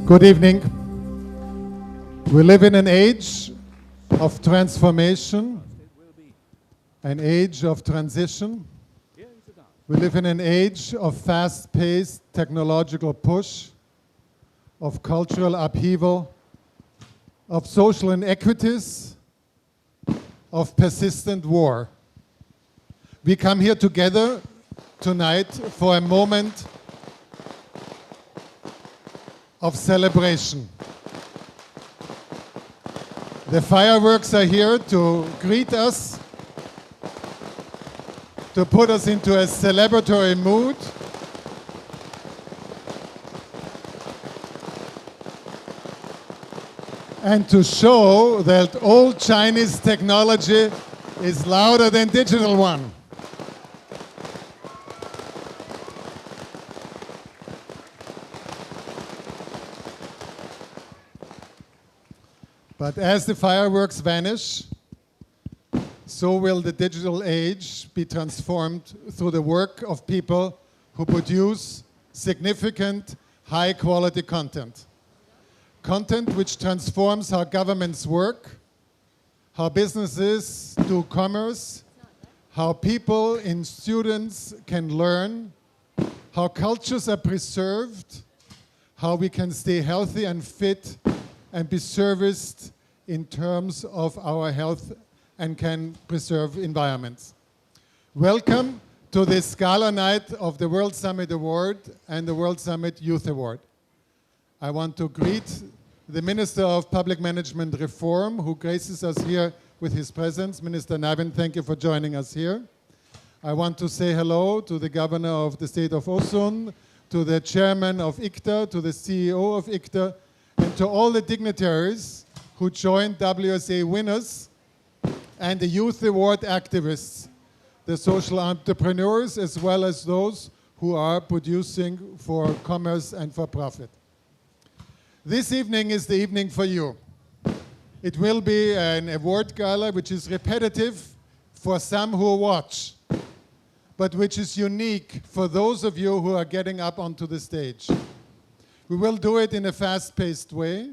Good evening. We live in an age of transformation, an age of transition. We live in an age of fast-paced technological push, of cultural upheaval, of social inequities, of persistent war. We come here together tonight for a moment of celebration. The fireworks are here to greet us, to put us into a celebratory mood. And to show that old Chinese technology is louder than digital one. But as the fireworks vanish, so will the digital age be transformed through the work of people who produce significant, high-quality content. Content which transforms how governments work, how businesses do commerce, how people and students can learn, how cultures are preserved, how we can stay healthy and fit and be serviced in terms of our health and can preserve environments. Welcome to this Gala night of the World Summit Award and the World Summit Youth Award. I want to greet the Minister of Public Management Reform, who graces us here with his presence. Minister Navin, thank you for joining us here. I want to say hello to the Governor of the State of Osun, to the Chairman of ICTA, to the CEO of ICTA, and to all the dignitaries who joined WSA winners and the Youth Award activists, the social entrepreneurs, as well as those who are producing for commerce and for profit. This evening is the evening for you. It will be an award gala which is repetitive for some who watch, but which is unique for those of you who are getting up onto the stage. We will do it in a fast-paced way,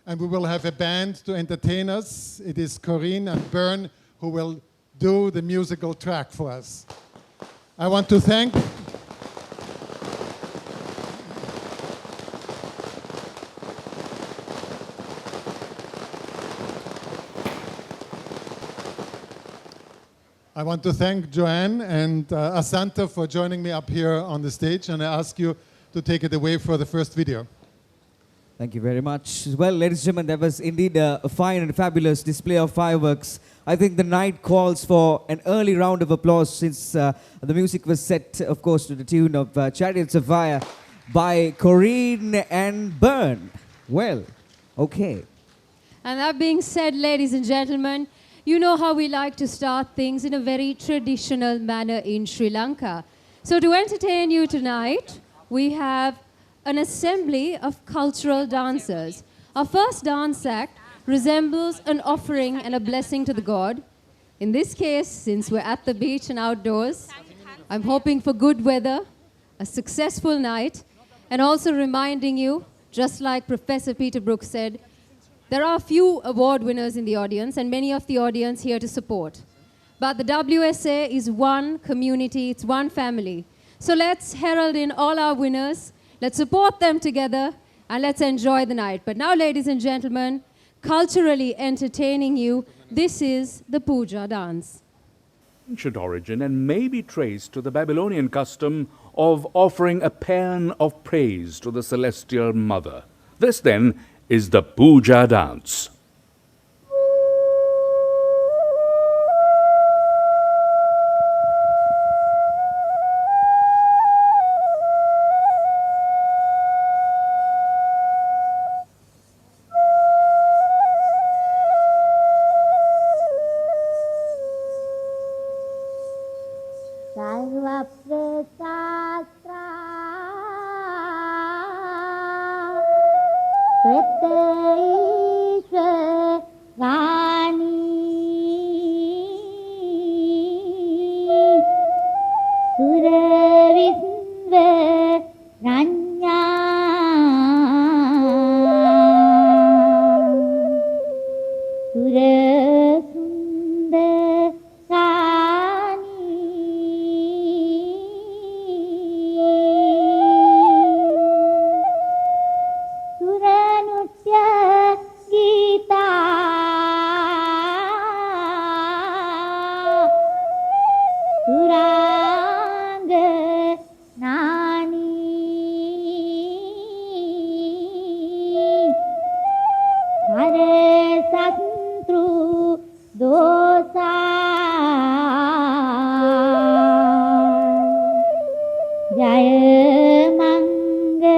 and we will have a band to entertain us. It is Corinne and Bern who will do the musical track for us. I want to thank Joanne and Asanta for joining me up here on the stage, and I ask you to take it away for the first video. Thank you very much. Well, ladies and gentlemen, that was indeed a fine and fabulous display of fireworks. I think the night calls for an early round of applause since the music was set, of course, to the tune of Chariots of Fire by Corinne and Bern. Well, okay. And that being said, ladies and gentlemen, you know how we like to start things in a very traditional manner in Sri Lanka. So to entertain you tonight, we have an assembly of cultural dancers. Our first dance act resembles an offering and a blessing to the god. In this case, since we're at the beach and outdoors, I'm hoping for good weather, a successful night, and also reminding you, just like Professor Peter Brooks said, there are a few award winners in the audience and many of the audience here to support. But the WSA is one community, it's one family. So let's herald in all our winners, let's support them together, and let's enjoy the night. But now, ladies and gentlemen, culturally entertaining you, this is the Puja dance. Ancient origin and may be traced to the Babylonian custom of offering a paean of praise to the celestial mother. This, then, is the Puja dance. Sarva sa Jaya Mangalani.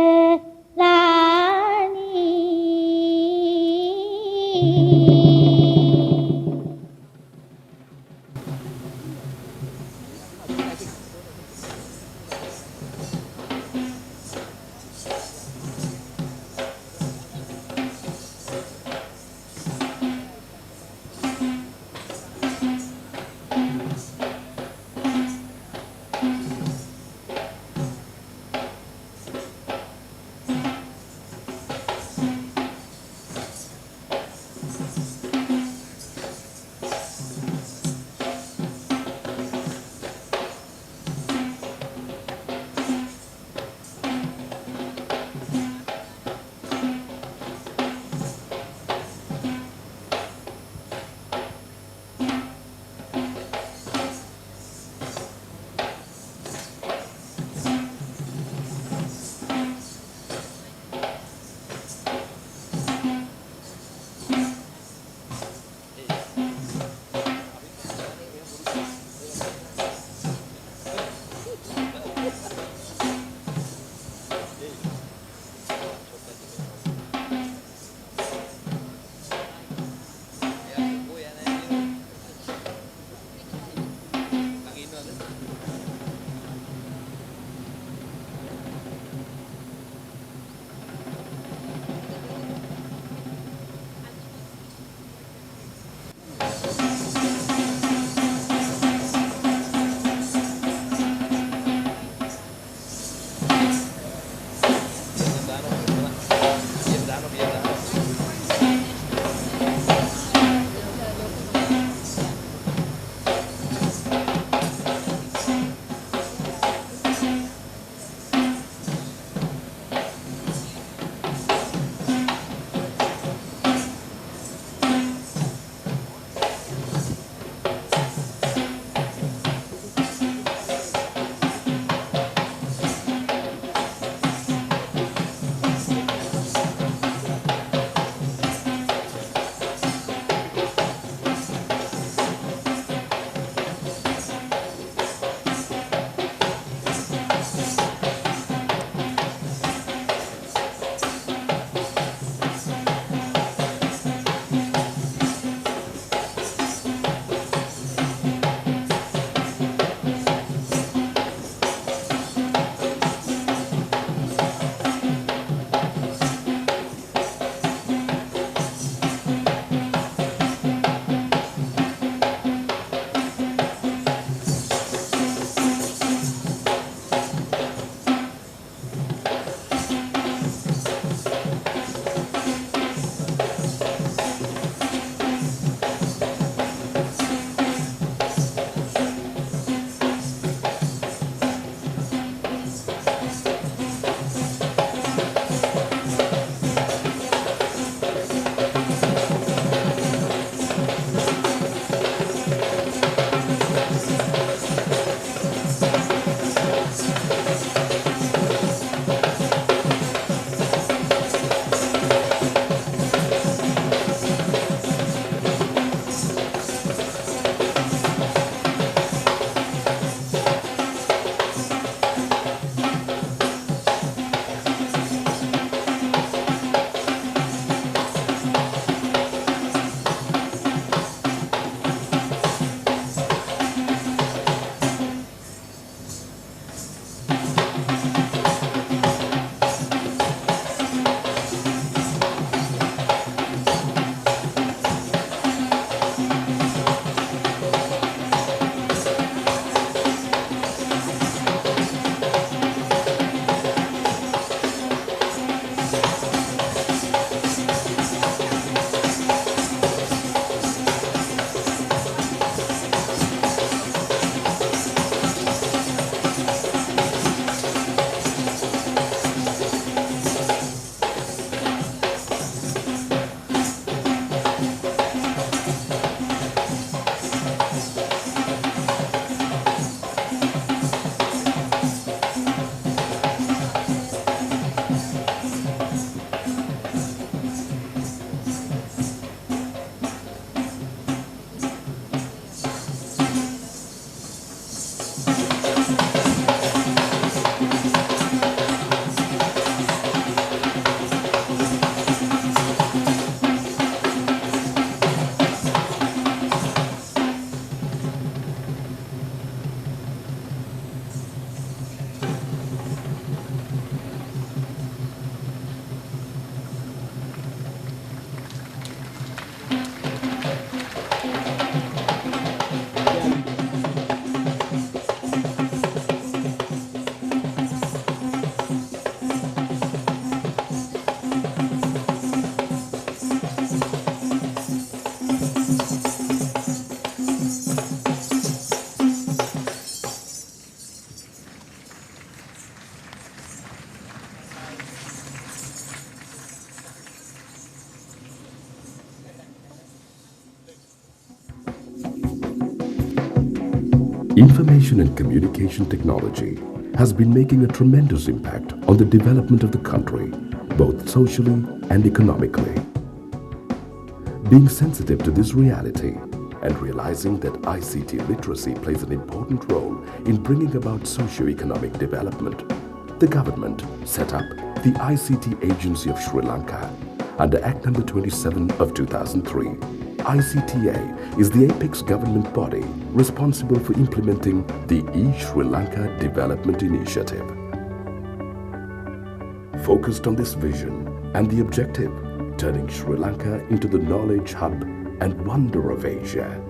Information and communication technology has been making a tremendous impact on the development of the country, both socially and economically. Being sensitive to this reality and realizing that ICT literacy plays an important role in bringing about socio-economic development, the government set up the ICT Agency of Sri Lanka under Act No. 27 of 2003. ICTA is the apex government body responsible for implementing the e-Sri Lanka Development Initiative. Focused on this vision and the objective, turning Sri Lanka into the knowledge hub and wonder of Asia,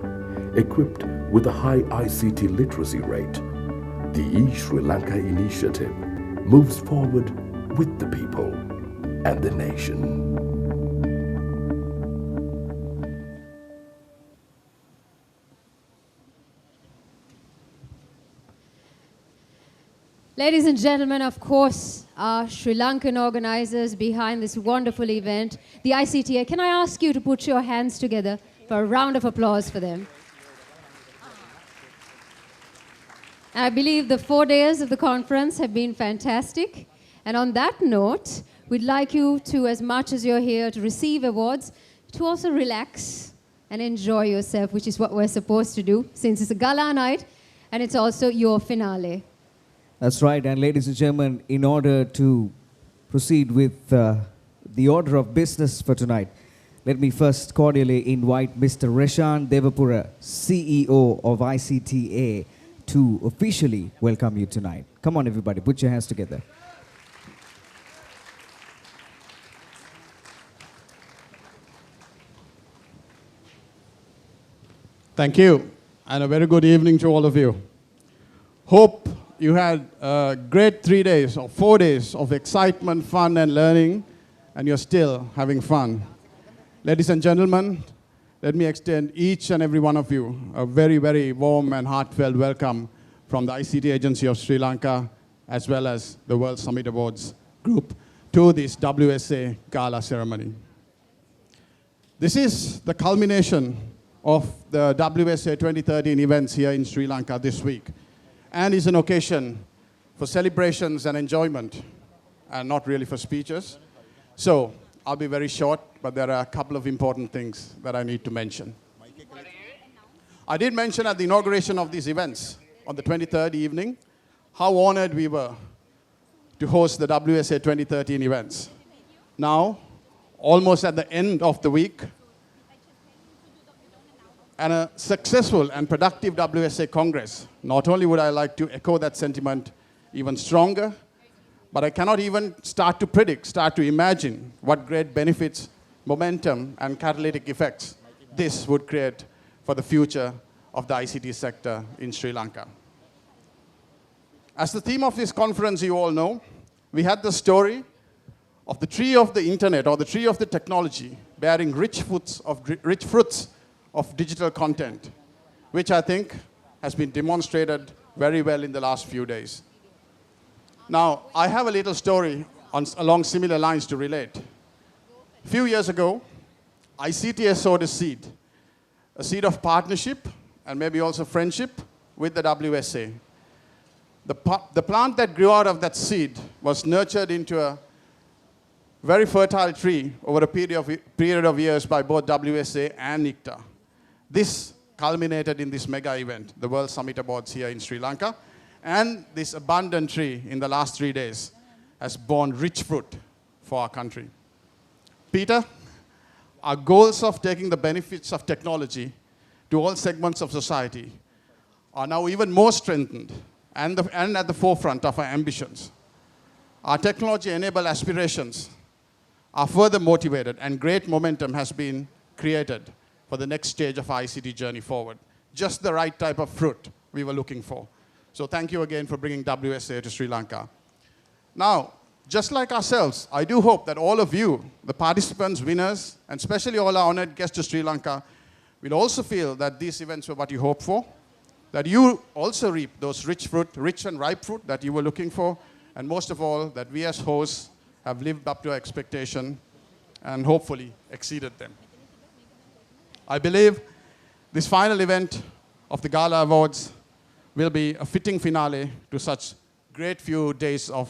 equipped with a high ICT literacy rate, the e-Sri Lanka Initiative moves forward with the people and the nation. Ladies and gentlemen, of course, our Sri Lankan organizers behind this wonderful event, the ICTA. Can I ask you to put your hands together for a round of applause for them? I believe the 4 days of the conference have been fantastic. And on that note, we'd like you to, as much as you're here to receive awards, to also relax and enjoy yourself, which is what we're supposed to do, since it's a gala night and it's also your finale. That's right. And ladies and gentlemen, in order to proceed with the order of business for tonight, let me first cordially invite Mr. Reshan Devapura, CEO of ICTA, to officially welcome you tonight. Come on, everybody, put your hands together. Thank you, and a very good evening to all of you. Hope you had a great 3 days or 4 days of excitement, fun, and learning, and you're still having fun. Ladies and gentlemen, let me extend each and every one of you a very, very warm and heartfelt welcome from the ICT Agency of Sri Lanka, as well as the World Summit Awards group, to this WSA Gala ceremony. This is the culmination of the WSA 2013 events here in Sri Lanka this week, and is an occasion for celebrations and enjoyment, and not really for speeches. So I'll be very short, but there are a couple of important things that I need to mention. I did mention at the inauguration of these events on the 23rd evening how honored we were to host the WSA 2013 events. Now, almost at the end of the week, and a successful and productive WSA Congress, not only would I like to echo that sentiment even stronger, but I cannot even start to predict, start to imagine what great benefits, momentum, and catalytic effects this would create for the future of the ICT sector in Sri Lanka. As the theme of this conference, you all know, we had the story of the tree of the internet, or the tree of the technology, bearing rich fruits of digital content, which I think has been demonstrated very well in the last few days. Now, I have a little story along similar lines to relate. A few years ago, ICTA sowed a seed of partnership and maybe also friendship with the WSA. The plant that grew out of that seed was nurtured into a very fertile tree over a period of years by both WSA and ICTA. This culminated in this mega event, the World Summit Awards here in Sri Lanka, and this abundant tree in the last 3 days has borne rich fruit for our country. Peter, our goals of taking the benefits of technology to all segments of society are now even more strengthened and at the forefront of our ambitions. Our technology-enabled aspirations are further motivated, and great momentum has been created for the next stage of our ICT journey forward. Just the right type of fruit we were looking for. So thank you again for bringing WSA to Sri Lanka. Now, just like ourselves, I do hope that all of you, the participants, winners, and especially all our honored guests to Sri Lanka, will also feel that these events were what you hoped for, that you also reap those rich and ripe fruit that you were looking for, and most of all, that we as hosts have lived up to our expectation and hopefully exceeded them. I believe this final event of the Gala Awards will be a fitting finale to such great few days of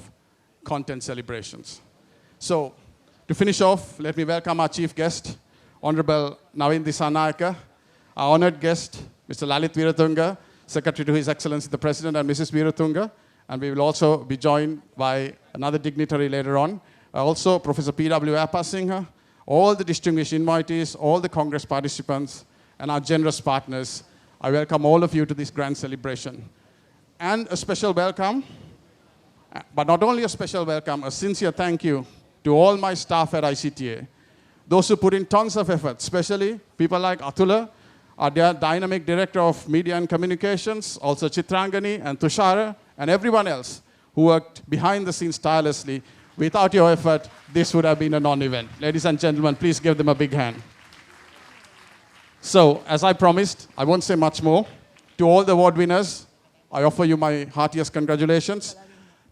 content celebrations. So, to finish off, let me welcome our chief guest, Honorable Navin Dissanayake, our honored guest, Mr. Lalit Veeratunga, Secretary to His Excellency the President and Mrs. Veeratunga, and we will also be joined by another dignitary later on, also Professor P.W. Appasinghe, all the distinguished invitees, all the Congress participants, and our generous partners. I welcome all of you to this grand celebration. And a special welcome, but not only a special welcome, a sincere thank you to all my staff at ICTA, those who put in tons of effort, especially people like Atula, our dynamic director of media and communications, also Chitrangani and Tushara, and everyone else who worked behind the scenes tirelessly. Without your effort, this would have been a non-event. Ladies and gentlemen, please give them a big hand. So, as I promised, I won't say much more. To all the award winners, I offer you my heartiest congratulations.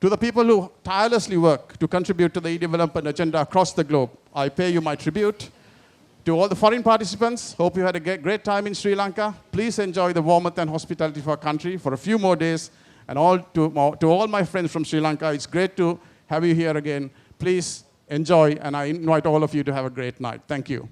To the people who tirelessly work to contribute to the e-development agenda across the globe, I pay you my tribute. To all the foreign participants, hope you had a great time in Sri Lanka. Please enjoy the warmth and hospitality of our country for a few more days. And to all my friends from Sri Lanka, it's great to have you here again. Please enjoy, and I invite all of you to have a great night. Thank you.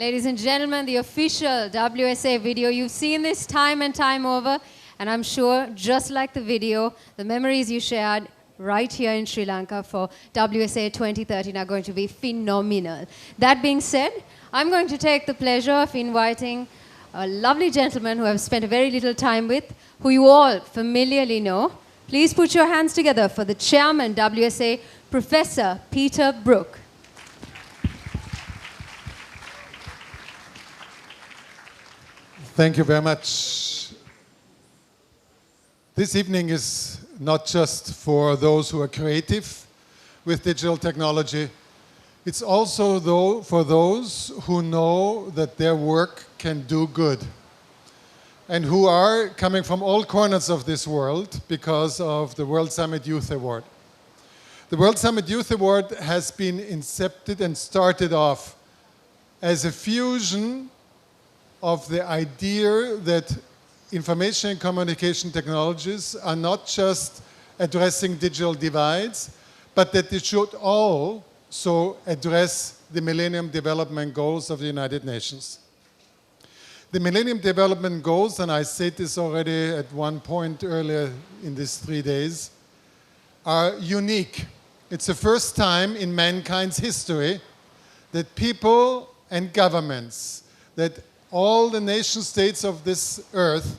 Ladies and gentlemen, the official WSA video, you've seen this time and time over, and I'm sure, just like the video, the memories you shared right here in Sri Lanka for WSA 2013 are going to be phenomenal. That being said, I'm going to take the pleasure of inviting a lovely gentleman who I've spent a very little time with, who you all familiarly know. Please put your hands together for the chairman, WSA, Professor Peter Brook. Thank you very much. This evening is not just for those who are creative with digital technology. It's also for those who know that their work can do good and who are coming from all corners of this world because of the World Summit Youth Award. The World Summit Youth Award has been incepted and started off as a fusion of the idea that information and communication technologies are not just addressing digital divides, but that they should also address the Millennium Development Goals of the United Nations. The Millennium Development Goals, and I said this already at one point earlier in these 3 days, are unique. It's the first time in mankind's history that people and governments, that all the nation states of this earth